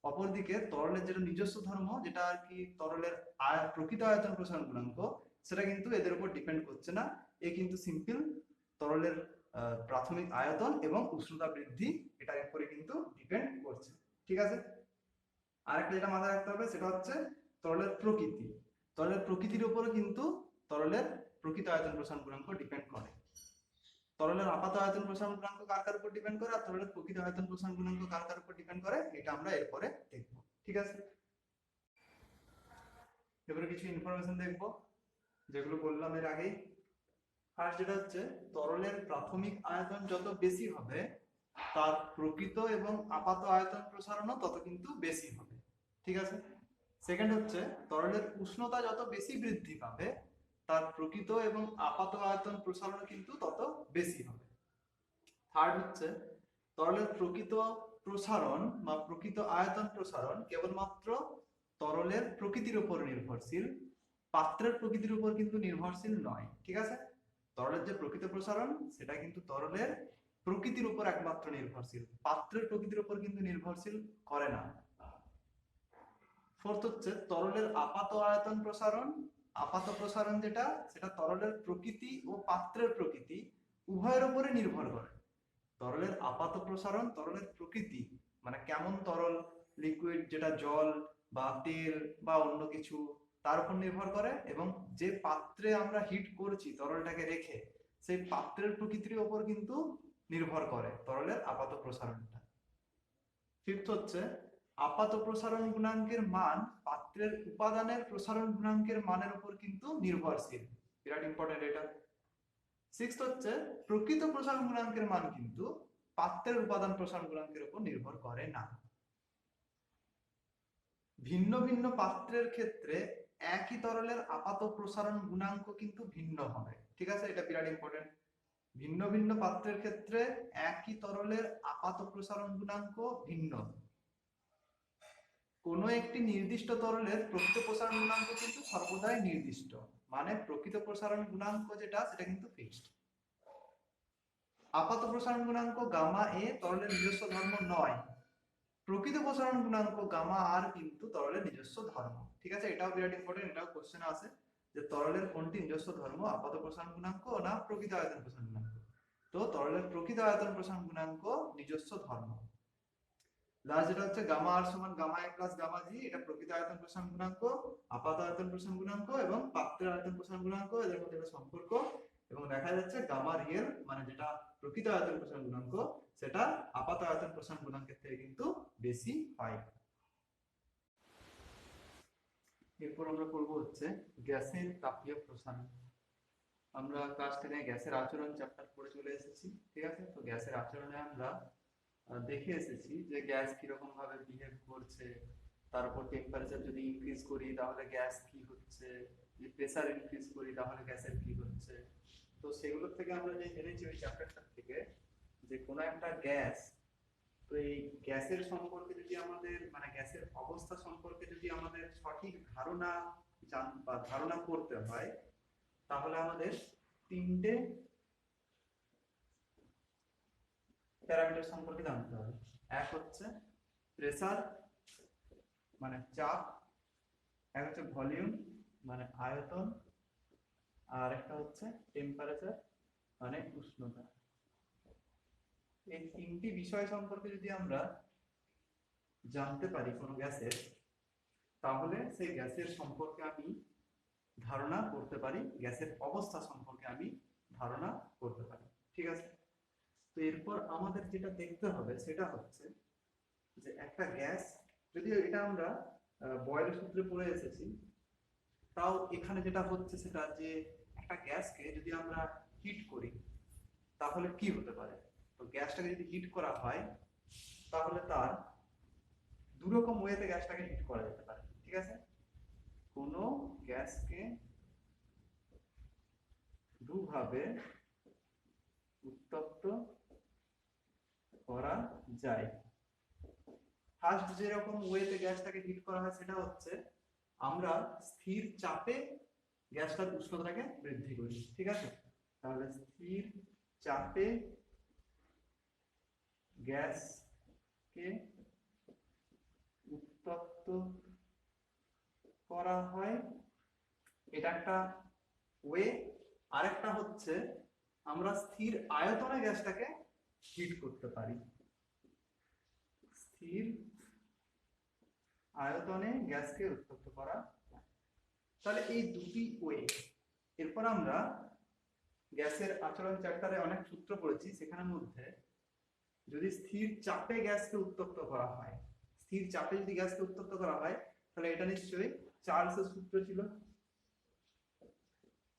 অপরদিকে তরলের যেটা নিজস্ব ধর্ম, যেটা আর কি তরলের প্রকৃত আয়তন প্রসারণ গুণাঙ্ক, সেটা কিন্তু এদের উপর ডিপেন্ড করছে না। এ কিন্তু সিম্পল তরলের প্রাথমিক আয়তন এবং উষ্ণতা বৃদ্ধি, এটার উপরে কিন্তু ডিপেন্ড করছে, ঠিক আছে? আরেকটা যেটা মাথায় রাখতে হবে সেটা হচ্ছে তরলের প্রকৃতি। তরলের প্রকৃতির উপরে কিন্তু তরলের প্রকৃত আয়তন প্রসারণ গুণাঙ্ক ডিপেন্ড করে। তরলের আপাত আয়তন প্রসারণ গুণাঙ্ক কার কার উপর ডিপেন্ড করে আর তরলের প্রকৃত আয়তন প্রসারণ গুণাঙ্ক কার কার উপর ডিপেন্ড করে, এটা আমরা এরপরে দেখব, ঠিক আছে? এবারে কিছু ইনফরমেশন দেখব যেগুলো বললাম এর আগেই। ফার্স্ট যেটা হচ্ছে, তরলের প্রাথমিক আয়তন যত বেশি হবে তার প্রকৃত এবং আপাত আয়তন প্রসারণও তত কিন্তু বেশি হবে, ঠিক আছে? সেকেন্ড হচ্ছে, তরলের উষ্ণতা যত বেশি বৃদ্ধি পাবে তার প্রকৃত এবং আপাত আয়তন প্রসারণ কিন্তু তত বেশি হবে। থার্ড হচ্ছে, তরলের প্রকৃত প্রসারণ বা প্রকৃত আয়তন প্রসারণ কেবলমাত্র তরলের প্রকৃতির উপর নির্ভরশীল, পাত্রের প্রকৃতির উপর কিন্তু নির্ভরশীল নয়, ঠিক আছে? তরলের যে প্রকৃত প্রসারণ সেটা কিন্তু তরলের প্রকৃতির উপর একমাত্র নির্ভরশীল, পাত্রের প্রকৃতির উপর কিন্তু নির্ভরশীল করে না। ফোর্থ হচ্ছে, তরলের আপাত আয়তন প্রসারণ, আপাত প্রসারণ যেটা, সেটা তরলের প্রকৃতি ও পাত্রের প্রকৃতি উভয়ের উপরে নির্ভর করে। তরলের আপাত প্রসারণ তরলের প্রকৃতি, মানে কেমন তরল, লিকুইড যেটা জল বা তেল বা অন্য কিছু, তার উপর নির্ভর করে, এবং যে পাত্রে আমরা হিট করছি তরলটাকে রেখে সেই পাত্রের প্রকৃতির উপর কিন্তু নির্ভর করে তরলের আপাত প্রসারণটা। ফিফথ হচ্ছে, আপাত প্রসারণ গুণাঙ্কের মান পাত্রের উপাদানের প্রসারণ গুণাঙ্কের মানের উপর কিন্তু নির্ভরশীল, বিরাট ইম্পর্টেন্ট এটা। সিক্সথ হচ্ছে, প্রকৃত প্রসারণ গুণাঙ্কের মান কিন্তু পাত্রের উপাদান প্রসারণ গুণাঙ্কের উপর নির্ভর করে না। ভিন্ন ভিন্ন পাত্রের ক্ষেত্রে একই তরলের আপাত প্রসারণ গুণাঙ্ক কিন্তু ভিন্ন হবে, ঠিক আছে? এটা বিরাট ইম্পর্টেন্ট। ভিন্ন ভিন্ন পাত্রের ক্ষেত্রে একই তরলের আপাত প্রসারণ গুণাঙ্ক ভিন্ন। কোনো একটি নির্দিষ্ট তরলের প্রকৃত প্রসারণ গুণাঙ্ক কিন্তু সর্বদাই নির্দিষ্ট, মানে প্রকৃত প্রসারণ গুণাঙ্ক যেটা সেটা কিন্তু ফিক্সড। আপাত প্রসারণ গুণাঙ্ক গামা এ তরলের নিজস্ব ধর্ম নয়, প্রকৃত প্রসারণ গুণাঙ্ক গামা আর কিন্তু তরলের নিজস্ব ধর্ম, ঠিক আছে? এটাও বিরাট ইম্পর্টেন্ট, এটাও কোশ্চেন আছে যে তরলের কোনটি নিজস্ব ধর্ম, আপাত প্রসারণ গুণাঙ্ক না প্রকৃত আয়তন প্রসারণ গুণাঙ্ক। তো তরলের প্রকৃত আয়তন প্রসারণ গুণাঙ্ক নিজস্ব ধর্ম। লাস্ট যেটা হচ্ছে গামা আর সমান গামা এ প্লাস গামা জি, এটা প্রকৃত আয়তন প্রসারণ গুণাঙ্ক, আপাত আয়তন প্রসারণ গুণাঙ্ক এবং পাত্রের আয়তন প্রসারণ গুণাঙ্ক, এদের মধ্যে একটা সম্পর্ক, এবং দেখা যাচ্ছে গামা রিয়েল মানে যেটা প্রকৃত আয়তন প্রসারণ গুণাঙ্ক সেটা আপাত আয়তন প্রসারণ গুণাঙ্কের থেকে কিন্তু বেশি হয়। এরপর আমরা করবো হচ্ছে গ্যাসের তাপীয় প্রসারণ। আমরা ক্লাস 10 গ্যাসের আচরণ চ্যাপ্টার পড়ে চলে এসেছি, ঠিক আছে? তো গ্যাসের আচরণে আমরা দেখে এসেছি যে গ্যাস কিরকম ভাবে বিহেভ করছে, তার উপর টেম্পারেচার যদি ইনক্রিজ করি তাহলে গ্যাস কি হচ্ছে, যদি প্রেসার ইনক্রিজ করি তাহলে গ্যাসের কি হচ্ছে। তো সেগুলোর থেকে আমরা যে জেনেছি ওই চ্যাপ্টারটা থেকে যে কোনো একটা গ্যাস, তো এই গ্যাসের সম্পর্কে যদি আমাদের মানে গ্যাসের অবস্থা সম্পর্কে যদি আমাদের সঠিক ধারণা বা ধারণা করতে হয় তাহলে আমাদের তিনটে প্যারামিটার সম্পর্কে জানতে হবে। এক হচ্ছে প্রেসার মানে চাপ, এক হচ্ছে ভলিউম মানে আয়তন, আর একটা হচ্ছে টেম্পারেচার মানে উষ্ণতা। এই তিনটি বিষয় সম্পর্কে যদি আমরা জানতে পারি কোনো গ্যাসের, তাহলে সেই গ্যাসের সম্পর্কে আমি ধারণা করতে পারি, গ্যাসের অবস্থা সম্পর্কে আমি ধারণা করতে পারি। ঠিক আছে, তো এরপর আমাদের যেটা দেখতে হবে সেটা হচ্ছে যে একটা গ্যাস, যদিও এটা আমরা বয়েলের সূত্রে পড়ে এসেছি, তাও এখানে যেটা হচ্ছে সেটা যে একটা গ্যাসকে যদি আমরা হিট করি তাহলে কি হতে পারে। তো গ্যাসটাকে যদি হিট করা হয় তাহলে তার দুরকম ওয়েতে গ্যাসটাকে হিট করা যেতে পারে। ঠিক আছে, কোনো গ্যাসকে দুভাবে উত্তপ্ত করা যায়। ফার্স্ট যেরকম ওয়েতে গ্যাসটাকে হিট করা হয় সেটা হচ্ছে আমরা স্থির চাপে গ্যাসটার উষ্ণতাটাকে বৃদ্ধি করি। ঠিক আছে, তাহলে স্থির চাপে গ্যাসকে উত্তপ্ত করা হয়, এটা একটা ওয়ে। আরেকটা হচ্ছে আমরা স্থির আয়তনে গ্যাসটাকে হিট করতে পারি, স্থির আয়তনে গ্যাসকে উত্তপ্ত করা। তাহলে এই দুটি ওয়ে। এরপর আমরা গ্যাসের আচরণ চ্যাপ্টারে অনেক সূত্র পড়েছি, সেখানের মধ্যে যদি স্থির চাপে গ্যাসকে উত্তপ্ত করা হয়, স্থির চাপে যদি গ্যাসকে উত্তপ্ত করা হয় তাহলে এটা নিশ্চয়ই চার্লসের সূত্র ছিল।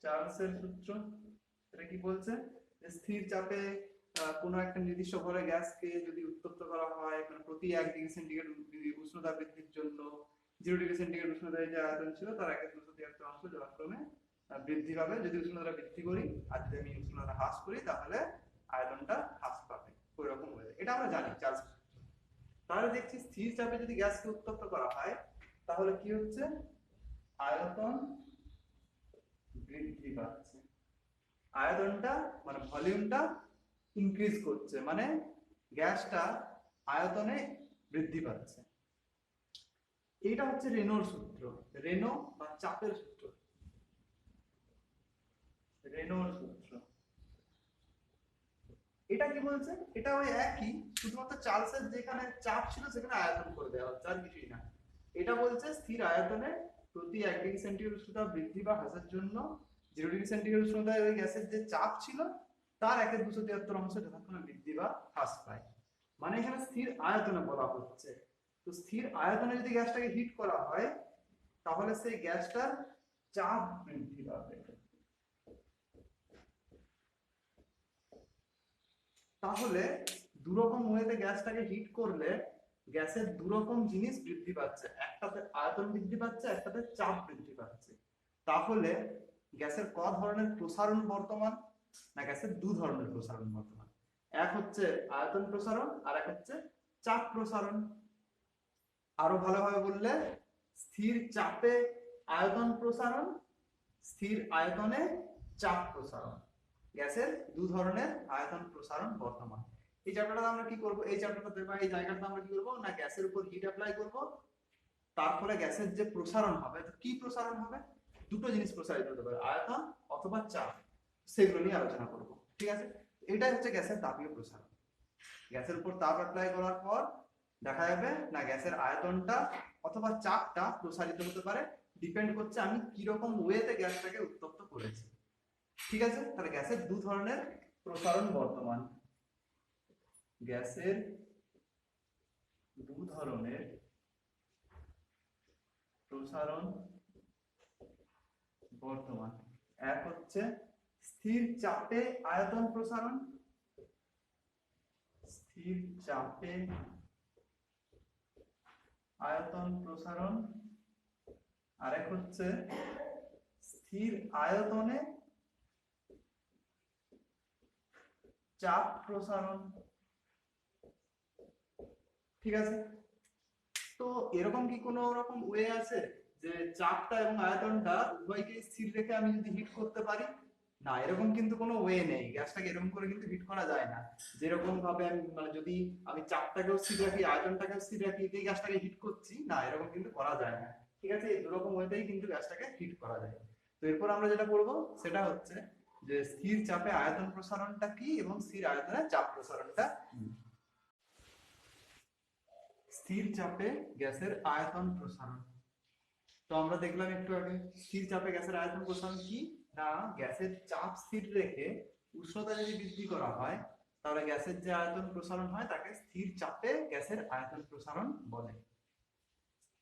চার্লসের সূত্র এটা কি বলছে, স্থির চাপে কোনো একটা নির্দিষ্ট ভরে গ্যাসকে যদি উত্তপ্ত করা হয় প্রতি 1 ডিগ্রি সেন্টিগ্রেড উষ্ণতা বৃদ্ধির জন্য 0 ডিগ্রি সেন্টিগ্রেড উষ্ণতায় যে আয়তন ছিল তার 1/2 অংশ যথাক্রমে বৃদ্ধি পাবে যদি উষ্ণতাটা বৃদ্ধি করি, আর যদি আমি উষ্ণতা হ্রাস করি তাহলে আয়তনটা হ্রাস পাবে। ওই রকম হয়ে এটা আমরা জানি চার্লস। তাহলে দেখছি স্থির চাপে যদি গ্যাসকে উত্তপ্ত করা হয় তাহলে কি হচ্ছে, আয়তন বৃদ্ধি পাচ্ছে, আয়তনটা মানে ভলিউমটা ইনক্রিজ করছে, মানে গ্যাসটা আয়তনে বৃদ্ধি পাচ্ছে। এটা হচ্ছে রেনোর সূত্র, রেনো বা চাপের সূত্র, রেনোর সূত্র। এটা কি বলছে, এটা ওই একই, শুধুমাত্র চার্লসের যেখানে চাপ ছিল সেখানে আয়তন করে দেওয়া হচ্ছে, আর কিছুই না। এটা বলছে স্থির আয়তনে প্রতি 1 ডিগ্রি সেন্টিগ্রেড উষ্ণতা বৃদ্ধি বা হ্রাসের জন্য 0 ডিগ্রি সেন্টিগ্রেড উষ্ণতায় ওই গ্যাসের যে চাপ ছিল তার 1/273 অংশ যথাক্রমে বৃদ্ধি বা হ্রাস পায়। মানে এখানে স্থির আয়তনে বলা হচ্ছে। তো স্থির আয়তনে যদি গ্যাসটাকে হিট করা হয় তাহলে সেই গ্যাসটার চাপ বৃদ্ধি পাবে। তাহলে দুরকম ওয়েতে গ্যাসটাকে হিট করলে গ্যাসের দুরকম জিনিস বৃদ্ধি পাচ্ছে, একটাতে আয়তন বৃদ্ধি পাচ্ছে, একটাতে চাপ বৃদ্ধি পাচ্ছে। তাহলে গ্যাসের ক ধরনের প্রসারণ বর্তমান, না গ্যাসের দু ধরনের প্রসারণ বর্তমান, এক হচ্ছে আয়তন প্রসারণ আর এক হচ্ছে চাপ প্রসারণ। আরো ভালোভাবে বললে স্থির চাপে আয়তন প্রসারণ, স্থির আয়তনে চাপ প্রসারণ। গ্যাসের দু ধরনের আয়তন প্রসারণ বর্তমান। এই চ্যাপ্টারটা আমরা কি করব, এই চ্যাপ্টারটা দেখবা এই জায়গাটা আমরা কি করব না গ্যাসের উপর হিট অ্যাপ্লাই করব, তারপরে গ্যাসের যে প্রসারণ হবে, তো কি প্রসারণ হবে, দুটো জিনিস প্রসারিত হতে পারে, আয়তন অথবা চাপ, সেগুলো নিয়ে আলোচনা করব। ঠিক আছে, এটাই হচ্ছে গ্যাসের তাপীয় প্রসারণ। গ্যাসের উপর তাপ অ্যাপ্লাই করার পর দেখা যাবে না গ্যাসের আয়তনটা অথবা চাপটা প্রসারিত হতে পারে, ডিপেন্ড করছে আমি কি রকম ওয়েতে গ্যাসটাকে উত্তপ্ত করেছি। ঠিক আছে, তাহলে গ্যাসের দু ধরনের প্রসারণ বর্তমান, গ্যাসের দু ধরনের প্রসারণ বর্তমান। এক হচ্ছে স্থির চাপে আয়তন প্রসারণ, স্থির চাপে আয়তন প্রসারণ, আরেক হচ্ছে স্থির আয়তনে চাপ প্রসারণ। ঠিক আছে, তো এরকম কি কোনো রকম ওয়ে আছে যে চাপটা এবং আয়তনটা উভয়কে স্থির রেখে আমি যদি হিট করতে পারি? না, এরকম কিন্তু কোনো ওয়ে নেই। গ্যাসটাকে এরকম করে কিন্তু হিট করা যায় না। যেরকম ভাবে আমি মানে যদি আমি চাপটাকেও স্থির রাখি আয়তনটাকেও স্থির রাখি এই গ্যাসটাকে হিট করছি, না এরকম কিন্তু করা যায় না। ঠিক আছে, এই দুরকম ওয়েতেই কিন্তু গ্যাসটাকে হিট করা যায়। তো এরপর আমরা যেটা করব সেটা হচ্ছে যে স্থির চাপে আয়তন প্রসারণটা কি এবং স্থির আয়তনে চাপ প্রসারণটা কি। স্থির চাপে গ্যাসের আয়তন প্রসারণ। তো আমরা দেখলাম একটু আগে স্থির চাপে গ্যাসের আয়তন প্রসারণ কি না, গ্যাসের চাপ স্থির রেখে উষ্ণতা যদি বৃদ্ধি করা হয় তাহলে গ্যাসের যে আয়তন প্রসারণ হয় তাকে স্থির চাপে গ্যাসের আয়তন প্রসারণ বলে।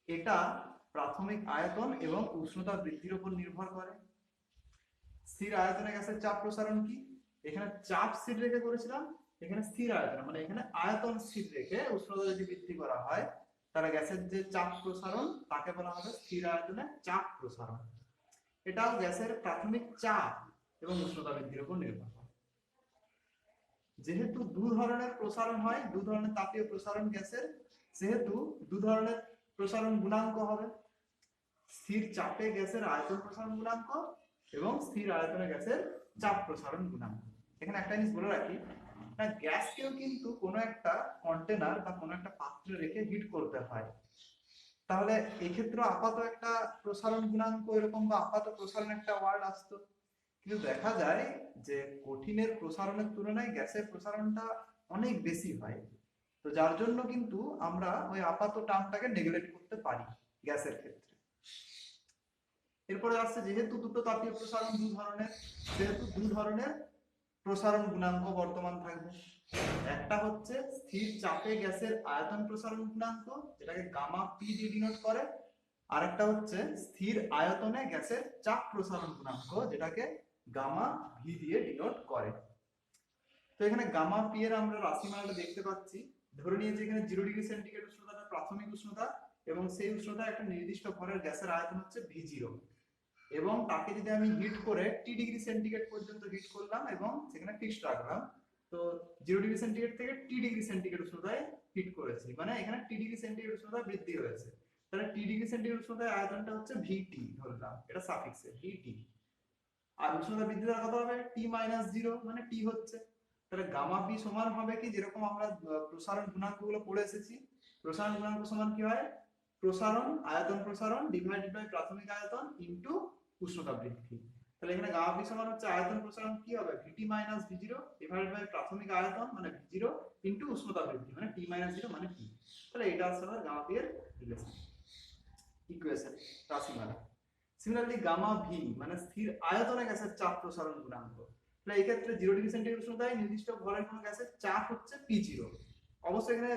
এটা প্রাথমিক আয়তন এবং উষ্ণতা বৃদ্ধির উপর নির্ভর করে। স্থির আয়তনে গ্যাসের চাপ প্রসারণ কি, এখানে চাপ স্থির রেখে করেছিলাম, এখানে স্থির আয়তন মানে এখানে আয়তন স্থির রেখে উষ্ণতা যদি বৃদ্ধি করা হয় তাহলে গ্যাসের যে চাপ প্রসারণ তাকে বলা হবে স্থির আয়তনে চাপ প্রসারণ। এটাও গ্যাসের প্রাথমিক চাপ এবং উষ্ণতা বৃদ্ধির উপর নির্ভর করে। যেহেতু দু ধরনের প্রসারণ হয়, দু ধরনের তাপীয় প্রসারণ গ্যাসের, সেহেতু দু ধরনের প্রসারণ গুণাঙ্ক হবে। স্থির চাপে গ্যাসের আয়তন প্রসারণ গুণাঙ্ক এবং স্থির আয়তনে গ্যাসের চাপ প্রসারণ গুণাঙ্ক। এখানে একটা জিনিস বলে রাখি, গ্যাসকেও কিন্তু কোনো একটা কন্টেনার বা কোনো একটা পাত্রে রেখে হিট করতে হয়। তাহলে এক্ষেত্রে আপাত একটা প্রসারণ গুণাঙ্ক এরকম বা আপাত প্রসারণ একটা ওয়ার্ড আসতো, কিন্তু দেখা যায় যে কঠিনের প্রসারণের তুলনায় গ্যাসের প্রসারণটা অনেক বেশি হয়। তো যার জন্য কিন্তু আমরা ওই আপাত টার্মটাকে নেগলেক্ট করতে পারি গ্যাসের ক্ষেত্রে। এরপরে আসছে যেহেতু দুটো তাপীয় প্রসারণ দু ধরনের, সেহেতু দু ধরনের প্রসারণ গুণাঙ্ক বর্তমান থাকবে। একটা হচ্ছে স্থির চাপে গ্যাসের আয়তন প্রসারণ গুণাঙ্ক, যেটাকে গামা পি দিয়ে ডিনোট করে, আর একটা হচ্ছে স্থির আয়তনে গ্যাসের চাপ প্রসারণ গুণাঙ্ক, যেটাকে গামা ভি দিয়ে ডিনোট করে। তো এখানে গামা পি এর আমরা রাশিমালাটা দেখতে পাচ্ছি। ধরে নিয়েছি এখানে 0 ডিগ্রি সেন্টিগ্রেড উষ্ণতাটা প্রাথমিক উষ্ণতা এবং সেই উষ্ণতা একটা নির্দিষ্ট ভরের গ্যাসের আয়তন হচ্ছে ভি0, এবং তাকে যদি আমি হিট করে টি ডিগ্রি সেন্টিগ্রেড পর্যন্ত হিট করলাম এবং সেখানে ফিক্সড রাখলাম, তো 0 ডিগ্রি সেন্টিগ্রেড থেকে টি ডিগ্রি সেন্টিগ্রেড উষ্ণতায় হিট করেছি, মানে এখানে টি ডিগ্রি সেন্টিগ্রেড উষ্ণতা বৃদ্ধি হয়েছে। তাহলে টি ডিগ্রি সেন্টিগ্রেড উষ্ণতায় আয়তনটা হচ্ছে ভিটি ধরলাম, এটা সাফিক্সে ভিটি, আর উষ্ণতা বৃদ্ধি দ্বারা কত হবে টি মাইনাস 0 মানে টি হচ্ছে। তাহলে গামা পি সমান হবে কি, যেরকম আমরা প্রসারণ গুণাঙ্কগুলো পড়ে এসেছি, প্রসারণ গুণাঙ্ক সমান কি হয়, প্রসারণ আয়তন প্রসারণ ডিভাইডেড বাই প্রাথমিক আয়তন ইনটু উষ্ণতা বৃদ্ধি। তাহলে এখানে গামা পি সমান হচ্ছে আয়তন প্রসারণ কি হবে ভিটি মাইনাস ভি0 ডিভাইডেড বাই প্রাথমিক আয়তন মানে ভি0 ইনটু উষ্ণতা বৃদ্ধি মানে টি মাইনাস 0 মানে টি। তাহলে এটা হচ্ছে আমাদের গামা পি এর রিলেশন ইকুয়েশন রাশিমালা। সিমিলারলি গামা ভি মানে স্থির আয়তনে গ্যাসের চাপ প্রসারণ গুণাঙ্ক। তাহলে এই ক্ষেত্রে 0 ডিগ্রি সেন্টিগ্রেড উষ্ণতায় নির্দিষ্ট ভরের কোনো গ্যাসের চাপ হচ্ছে পি0। অবশ্যই এখানে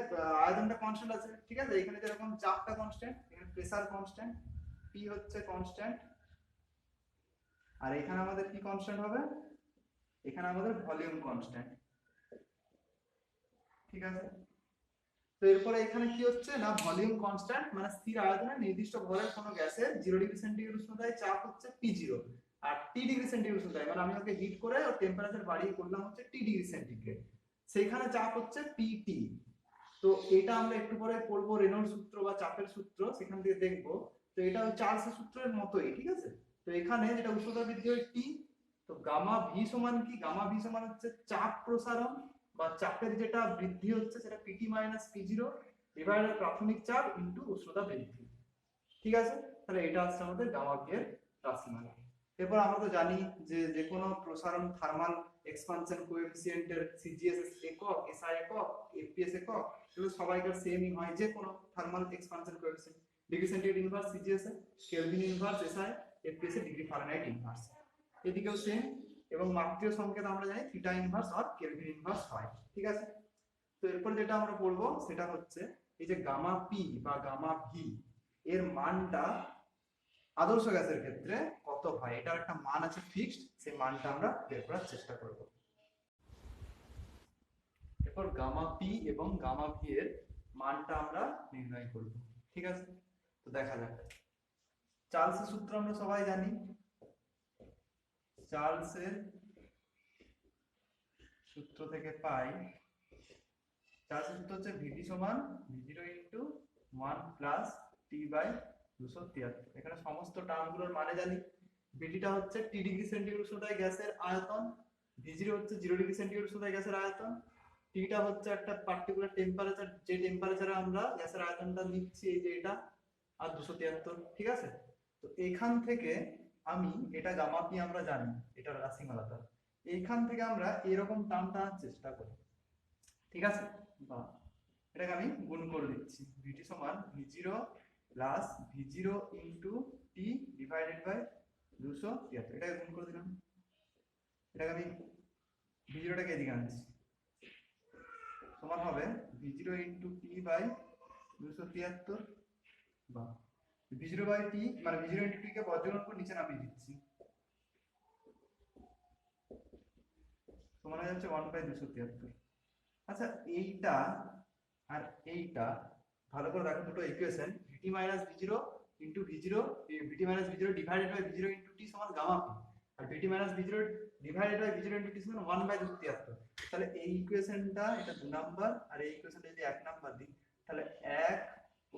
আয়তনটা কনস্ট্যান্ট আছে, ঠিক আছে, এখানে যেরকম চাপটা কনস্ট্যান্ট এখানে প্রেসার কনস্ট্যান্ট, পি হচ্ছে কনস্ট্যান্ট, আর এখানে আমাদের কি কনস্ট্যান্ট হবে, এখানে আমাদের ভলিউম কনস্ট্যান্ট। ঠিক আছে, তো এরপরে এখানে কি হচ্ছে না ভলিউম কনস্ট্যান্ট মানে স্থির আয়তনে নির্দিষ্ট ভরের কোনো গ্যাসের 0 ডিগ্রি সেন্টিগ্রেড উষ্ণতায় চাপ হচ্ছে পি0, আর টি ডিগ্রি সেন্টিগ্রেড উষ্ণতায় মানে আমি ওকে হিট করে ওর টেম্পারেচার বাড়িয়ে করলাম হচ্ছে টি ডিগ্রি সেন্টিগ্রেড, সেইখানে চাপ হচ্ছে পিটি। তো এটা আমরা একটু পরে পড়বো রেনল্ডস সূত্র বা চাপের সূত্র, সেখান থেকে দেখবো। তো এটা ওই চার্লসের সূত্রের মতোই, ঠিক আছে। তো এখানে যেটা উষ্ণতা বৃদ্ধি হয় টি, তো গামা ভি সমান কি, গামা ভি সমান হচ্ছে চাপ প্রসারণ বা চাপের যেটা বৃদ্ধি হচ্ছে সেটা পিটি মাইনাস পি0 ডিভাইডেড প্রাথমিক চাপ ইনটু উষ্ণতা বৃদ্ধি। ঠিক আছে, তাহলে এটা হচ্ছে আমাদের গামা ভি এর রাশিমালা। এরপর আমরা তো জানি যে যে কোনো প্রসারণ থার্মাল এক্সপানশন কোএফিসিয়েন্টের সিজিএস একক, এসআই একক, এফপিএস একক, এগুলো সবাইকার সেমই হয়। যে কোনো thermal expansion coefficient degree centigrade inverse CGS এ, কেলভিন ইনভার্স এসআই, এফপিএস এ ডিগ্রি ফারেনহাইট ইনভার্স, এদিকেও সেম। এবং মাত্রীয় সংকেত আমরা জানি থিটা ইনভার্স আর কেলভিন ইনভার্স হয়। ঠিক আছে, তো এরপর যেটা আমরা পড়বো সেটা হচ্ছে এই যে গামা পি বা গামা ভি এর মানটা আদর্শ গ্যাসের ক্ষেত্রে কত হয়, এটার একটা মান আছে ফিক্সড, সেই মানটা আমরা বের করার চেষ্টা করব। এরপর তারপর গামা পি এবং গামা ভি এর মানটা আমরা নির্ণয় করব। ঠিক আছে, তো দেখা যাক। চার্লসের সূত্র আমরা সবাই জানি। চার্লসের সূত্র থেকে পাই, চার্লসের সূত্র হচ্ছে ভিটি সমান v0 into 1 plus T by 273। এখানে সমস্ত টার্মগুলোর মানে জানি। ভিটিটা হচ্ছে টি ডিগ্রি সেন্টিগ্রেড উষ্ণতায় গ্যাসের আয়তন, v0 হচ্ছে 0 ডিগ্রি সেন্টিগ্রেড উষ্ণতায় গ্যাসের আয়তন, টিটা হচ্ছে একটা পার্টিকুলার টেম্পারেচার, যে টেম্পারেচারে আমরা গ্যাসের আয়তনটা নিচ্ছি, এই যে এটা, আর 273। ঠিক আছে, তো এখান থেকে আমি এটা গামা পি আমরা জানি, এটা রাশিমালাটা, এইখান থেকে আমরা এরকম টার্মটা আনার চেষ্টা করি। ঠিক আছে, বা এটাকে আমি গুণ করে দিচ্ছি, ভিটি সমান v0 plus v0 into T divided by 273। এটাকে গুণ করে দিলাম, এটাকে আমি v0টাকে এদিকে আনছি, সমান হবে v0 ইন্টু টি বাই 273, বা v0 বাই টি মানে v0 ইন্টু টি কে বজ্রগুণ করে নিচে নামিয়ে দিচ্ছি, সমান হয়ে যাচ্ছে 1 বাই 273। আচ্ছা, এইটা আর এইটা ভালো করে দেখো, দুটো equation, vt minus v0 into v0, vt minus v0 divided by v0 into T সমান গামা পি, আর vt minus v0 divided by v0 into T সমান 1 বাই 273। তাহলে এই ইকুয়েশনটা, এটা 2 নাম্বার, আর এই ইকুয়েশনটা যদি 1 নাম্বার দিই, তাহলে 1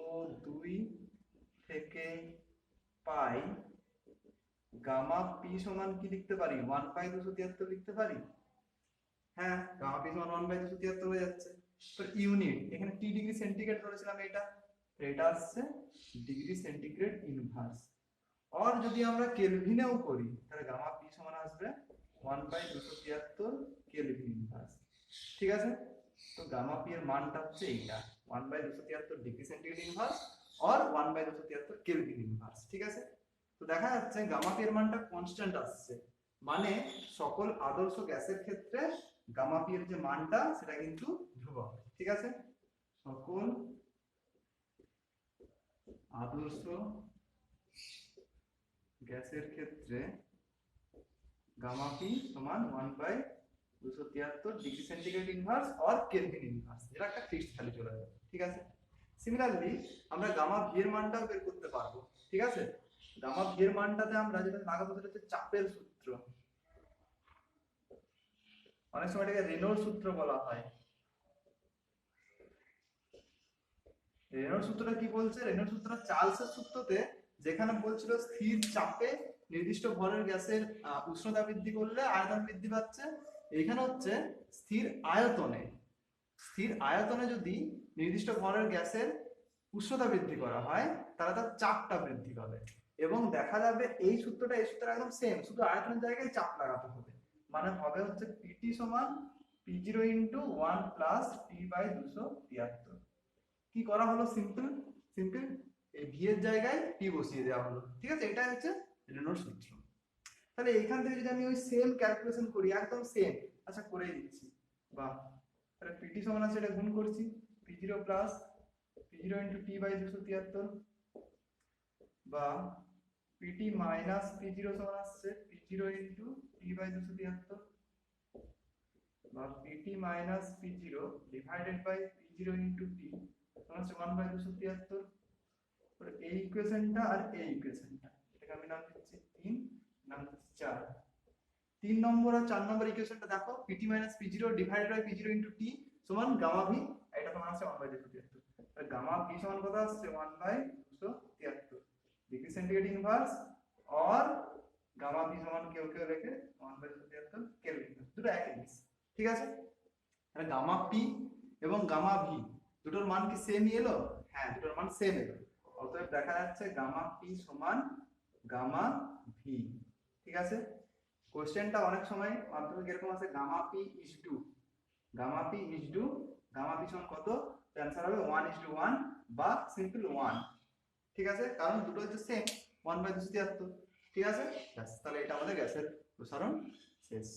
ও 2 থেকে পাই গামা পি সমান কি লিখতে পারি, 1 বাই 273 লিখতে পারি। হ্যাঁ, গামা পি সমান 1 বাই 273 হয়ে যাচ্ছে। তো ইউনিট এখানে টি ডিগ্রি সেন্টিগ্রেড ধরেছিলাম, এটা আসছে ডিগ্রি সেন্টিগ্রেড ইনভার্স। আর যদি আমরা কেলভিনেও করি, তাহলে গামা পি সমান আসবে 1 বাই 273 কেলভিন ইনভার্স। ঠিক আছে, তো গামা পি এর মানটা হচ্ছে এইটা, 1 বাই 273 ডিগ্রি সেন্টিগ্রেড ইনভার্স আর 1 বাই 273 কেলভিন ইনভার্স। ঠিক আছে, তো দেখা যাচ্ছে গামা পি এর মানটা কনস্ট্যান্ট আসছে, মানে সকল আদর্শ গ্যাসের ক্ষেত্রে গামা পি এর যে মানটা সেটা কিন্তু ধ্রুবক। ঠিক আছে, সকল আদর্শ গ্যাসের ক্ষেত্রে গামা পি সমান 1 বাই 273 ডিগ্রি সেন্টিগ্রেড ইনভার্স আর কেলভিন ইনভার্স, যেটা একটা ফিক্সড ভ্যালু চলে যাবে। ঠিক আছে, সিমিলারলি আমরা গামা ভি এর মানটাও বের করতে পারবো। ঠিক আছে, গামা ভি এর মানটাতে আমরা যেটা লাগাবো সেটা হচ্ছে চাপের সূত্র, অনেক সময় এটাকে রেনল্ডস সূত্র বলা হয়। রেনল্ডস সূত্রটা কি বলছে, রেনল্ডস সূত্রটা চার্লসের সূত্রতে যেখানে বলছিল স্থির চাপে নির্দিষ্ট ভরের গ্যাসের উষ্ণতা বৃদ্ধি করলে আয়তন বৃদ্ধি পাচ্ছে, এখানে হচ্ছে স্থির আয়তনে যদি নির্দিষ্ট ভরের গ্যাসের উষ্ণতা বৃদ্ধি করা হয়, তাহলে তার চাপটা বৃদ্ধি পাবে। এবং দেখা যাবে এই সূত্রটা এই সূত্রটা একদম সেম, শুধু আয়তনের জায়গায় চাপ লাগাতে হবে, মানে হবে হচ্ছে পিটি সমান p0 into 1 plus T by 273। কি করা হলো, সিম্পল এই ভি এর জায়গায় টি বসিয়ে দেওয়া হলো। ঠিক আছে, এটা হচ্ছে রেনল্ডস সূত্র। তাহলে এইখান থেকে যদি আমি ওই সেম ক্যালকুলেশন করি, একদম সেম, আচ্ছা করেই দিচ্ছি, বাহ, তাহলে পিটি সমান আছে, এটা গুণ করছি, p0 plus p0 into T by 273, বা পিটি মাইনাস p0 সমান আসছে p0 ইন্টু টি বাই 273, বা PT minus p0 divided by p0 into T সমান হচ্ছে 1 বাই 273। এই ইকুয়েশনটা আর এই ইকুয়েশনটা, এটাকে আমি নাম দিচ্ছি 3, নাম দিচ্ছি 4। 3 নম্বর আর 4 নম্বর ইকুয়েশনটা দেখো, PT minus p0 divided by p0 into T সমান গামা ভি, এটা সমান আছে 1 বাই 273। তাহলে গামা ভি সমান কত আসছে, 1 বাই 273 ডিগ্রি সেন্টিগ্রেড ইনভার্স, আর গামা ভি সমান কেউ কেউ রেখে 1 বাই 273 কেলভিন, দুটো একই জিনিস। ঠিক আছে, তাহলে গামা পি এবং গামা ভি দুটোর মান কি সেমই এলো? হ্যাঁ, দুটোর মান সেম এলো। অতএব দেখা যাচ্ছে গামা পি সমান গামা ভি। ঠিক আছে, কোশ্চেনটা অনেক সময় মাধ্যমিক এরকম আছে, gamma P is to, gamma P সমান কত, অ্যানসার হবে 1:1 বা সিম্পল 1। ঠিক আছে, কারণ দুটো হচ্ছে সেম, 1 বাই 273। ঠিক আছে, তাহলে এটা আমাদের গ্যাসের প্রসারণ শেষ।